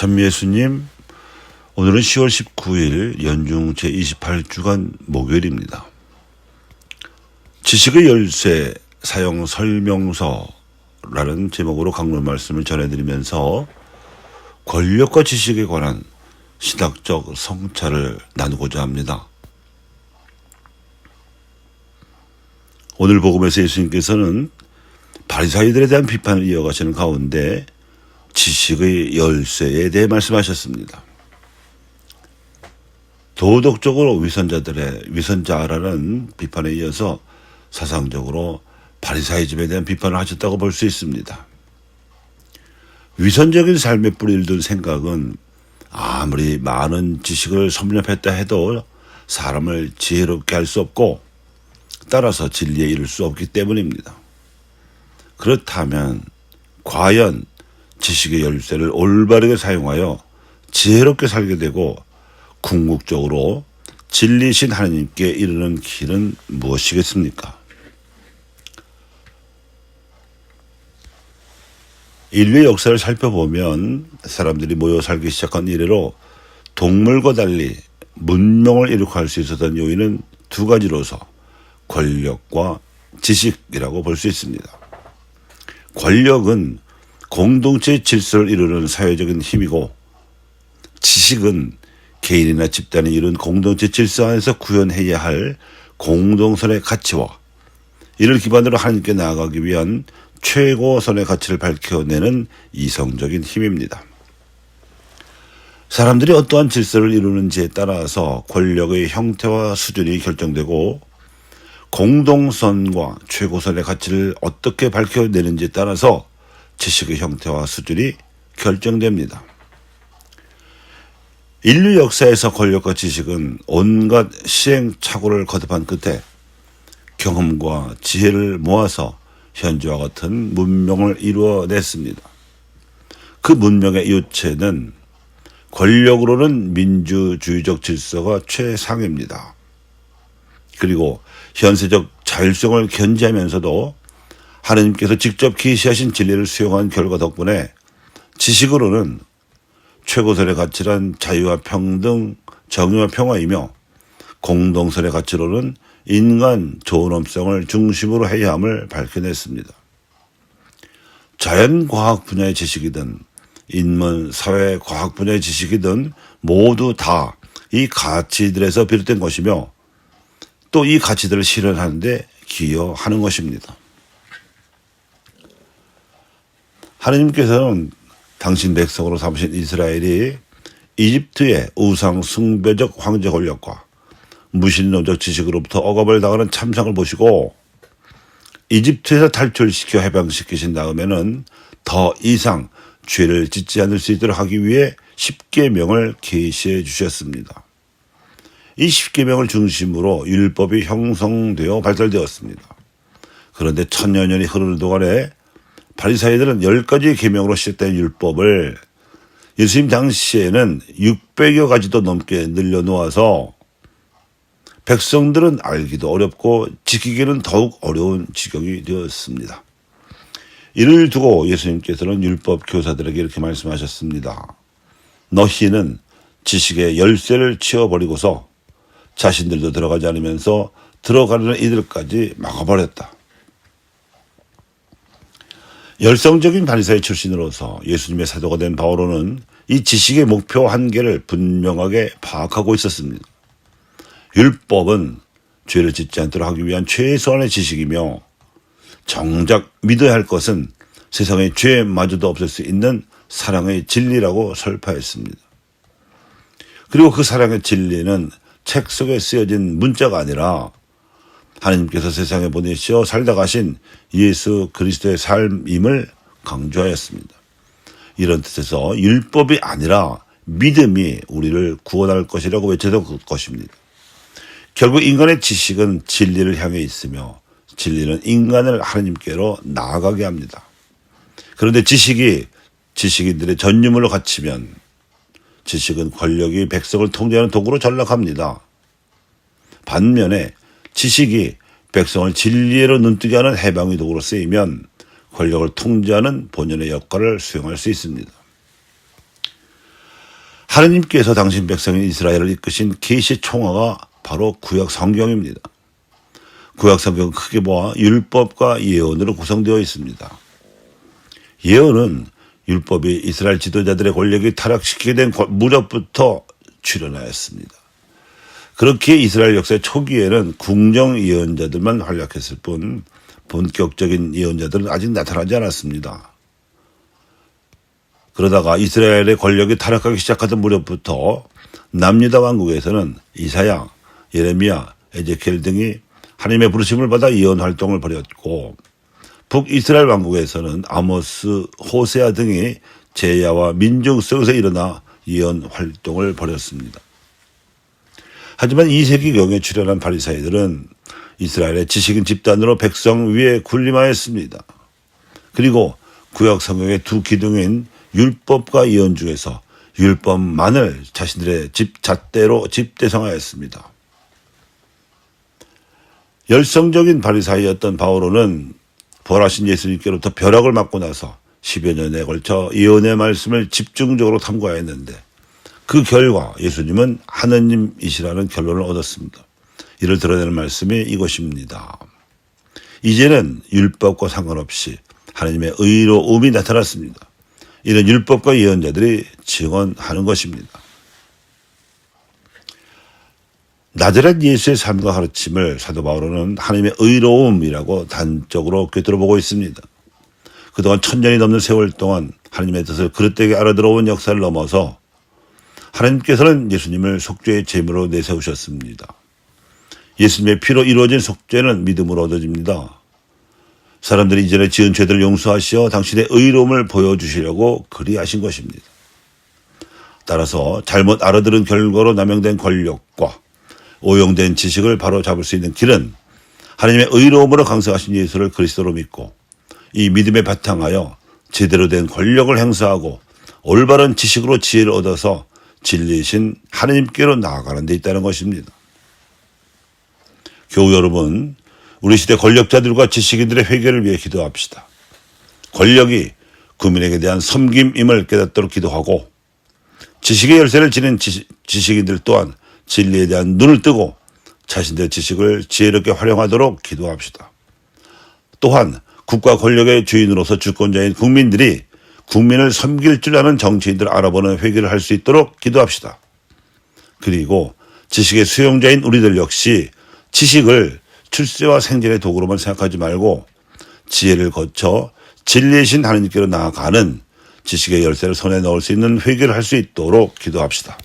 참 예수님, 오늘은 10월 19일 연중 제28주간 목요일입니다. 지식의 열쇠 사용 설명서라는 제목으로 강론 말씀을 전해드리면서 권력과 지식에 관한 신학적 성찰을 나누고자 합니다. 오늘 복음에서 예수님께서는 바리사이들에 대한 비판을 이어가시는 가운데 지식의 열쇠에 대해 말씀하셨습니다. 도덕적으로 위선자라는 비판에 이어서 사상적으로 바리사이즘에 대한 비판을 하셨다고 볼 수 있습니다. 위선적인 삶에 뿌리를 둔 생각은 아무리 많은 지식을 섭렵했다 해도 사람을 지혜롭게 할 수 없고 따라서 진리에 이를 수 없기 때문입니다. 그렇다면 과연 지식의 열쇠를 올바르게 사용하여 지혜롭게 살게 되고 궁극적으로 진리신 하나님께 이르는 길은 무엇이겠습니까? 인류의 역사를 살펴보면 사람들이 모여 살기 시작한 이래로 동물과 달리 문명을 이룩할 수 있었던 요인은 두 가지로서 권력과 지식이라고 볼 수 있습니다. 권력은 공동체의 질서를 이루는 사회적인 힘이고, 지식은 개인이나 집단이 이룬 공동체 질서 안에서 구현해야 할 공동선의 가치와 이를 기반으로 하나님께 나아가기 위한 최고선의 가치를 밝혀내는 이성적인 힘입니다. 사람들이 어떠한 질서를 이루는지에 따라서 권력의 형태와 수준이 결정되고, 공동선과 최고선의 가치를 어떻게 밝혀내는지에 따라서 지식의 형태와 수준이 결정됩니다. 인류 역사에서 권력과 지식은 온갖 시행착오를 거듭한 끝에 경험과 지혜를 모아서 현재와 같은 문명을 이루어냈습니다. 그 문명의 유체는 권력으로는 민주주의적 질서가 최상입니다. 그리고 현세적 자율성을 견지하면서도 하느님께서 직접 계시하신 진리를 수용한 결과 덕분에 지식으로는 최고선의 가치란 자유와 평등, 정의와 평화이며, 공동선의 가치로는 인간 존엄성을 중심으로 해야 함을 밝혀냈습니다. 자연과학 분야의 지식이든 인문, 사회, 과학 분야의 지식이든 모두 다 이 가치들에서 비롯된 것이며, 또 이 가치들을 실현하는 데 기여하는 것입니다. 하느님께서는 당신 백성으로 삼으신 이스라엘이 이집트의 우상 숭배적 황제 권력과 무신론적 지식으로부터 억압을 당하는 참상을 보시고 이집트에서 탈출시켜 해방시키신 다음에는 더 이상 죄를 짓지 않을 수 있도록 하기 위해 10계명을 계시해 주셨습니다. 이 10계명을 중심으로 율법이 형성되어 발달되었습니다. 그런데 천여 년이 흐르는 동안에 바리사이들은 10가지의 계명으로 시작된 율법을 예수님 당시에는 600여 가지도 넘게 늘려놓아서 백성들은 알기도 어렵고 지키기는 더욱 어려운 지경이 되었습니다. 이를 두고 예수님께서는 율법 교사들에게 이렇게 말씀하셨습니다. 너희는 지식의 열쇠를 치워버리고서 자신들도 들어가지 않으면서 들어가려는 이들까지 막아버렸다. 열성적인 바리사이 출신으로서 예수님의 사도가 된 바오로는 이 지식의 목표 한계를 분명하게 파악하고 있었습니다. 율법은 죄를 짓지 않도록 하기 위한 최소한의 지식이며, 정작 믿어야 할 것은 세상의 죄마저도 없앨 수 있는 사랑의 진리라고 설파했습니다. 그리고 그 사랑의 진리는 책 속에 쓰여진 문자가 아니라 하나님께서 세상에 보내시어 살다 가신 예수 그리스도의 삶임을 강조하였습니다. 이런 뜻에서 율법이 아니라 믿음이 우리를 구원할 것이라고 외쳤던 것입니다. 결국 인간의 지식은 진리를 향해 있으며 진리는 인간을 하나님께로 나아가게 합니다. 그런데 지식인들의 전유물로 갇히면 지식은 권력이 백성을 통제하는 도구로 전락합니다. 반면에 지식이 백성을 진리로 눈뜨게 하는 해방의 도구로 쓰이면 권력을 통제하는 본연의 역할을 수행할 수 있습니다. 하느님께서 당신 백성인 이스라엘을 이끄신 계시 총화가 바로 구약 성경입니다. 구약 성경은 크게 보아 율법과 예언으로 구성되어 있습니다. 예언은 율법이 이스라엘 지도자들의 권력이 타락시키게 된 무렵부터 출현하였습니다. 그렇게 이스라엘 역사의 초기에는 궁정 예언자들만 활약했을 뿐 본격적인 예언자들은 아직 나타나지 않았습니다. 그러다가 이스라엘의 권력이 타락하기 시작하던 무렵부터 남유다 왕국에서는 이사야, 예레미야, 에제키엘 등이 하나님의 부르심을 받아 예언 활동을 벌였고, 북이스라엘 왕국에서는 아모스, 호세아 등이 제야와 민중 속에서 일어나 예언 활동을 벌였습니다. 하지만 2세기경에 출현한 바리사이들은 이스라엘의 지식인 집단으로 백성 위에 군림하였습니다. 그리고 구약 성경의 두 기둥인 율법과 예언 중에서 율법만을 자신들의 잣대로 집대성하였습니다. 열성적인 바리사이였던 바오로는 부활하신 예수님께로부터 벼락을 맞고 나서 10여 년에 걸쳐 예언의 말씀을 집중적으로 탐구하였는데 그 결과 예수님은 하느님이시라는 결론을 얻었습니다. 이를 드러내는 말씀이 이것입니다. 이제는 율법과 상관없이 하나님의 의로움이 나타났습니다. 이는 율법과 예언자들이 증언하는 것입니다. 나자렛 예수의 삶과 가르침을 사도 바오로는 하나님의 의로움이라고 단적으로 꿰뚫어보고 있습니다. 그동안 1000년이 넘는 세월 동안 하나님의 뜻을 그릇되게 알아들어온 역사를 넘어서 하나님께서는 예수님을 속죄의 제물로 내세우셨습니다. 예수님의 피로 이루어진 속죄는 믿음으로 얻어집니다. 사람들이 이전에 지은 죄들을 용서하시어 당신의 의로움을 보여주시려고 그리하신 것입니다. 따라서 잘못 알아들은 결과로 남용된 권력과 오용된 지식을 바로 잡을 수 있는 길은 하나님의 의로움으로 강성하신 예수를 그리스도로 믿고 이 믿음에 바탕하여 제대로 된 권력을 행사하고 올바른 지식으로 지혜를 얻어서 진리이신 하나님께로 나아가는 데 있다는 것입니다. 교우 여러분, 우리 시대 권력자들과 지식인들의 회개를 위해 기도합시다. 권력이 국민에게 대한 섬김임을 깨닫도록 기도하고 지식의 열쇠를 지닌 지식인들 또한 진리에 대한 눈을 뜨고 자신들의 지식을 지혜롭게 활용하도록 기도합시다. 또한 국가 권력의 주인으로서 주권자인 국민들이 국민을 섬길 줄 아는 정치인들을 알아보는 회개를 할 수 있도록 기도합시다. 그리고 지식의 수용자인 우리들 역시 지식을 출세와 생존의 도구로만 생각하지 말고 지혜를 거쳐 진리이신 하나님께로 나아가는 지식의 열쇠를 손에 넣을 수 있는 회개를 할 수 있도록 기도합시다.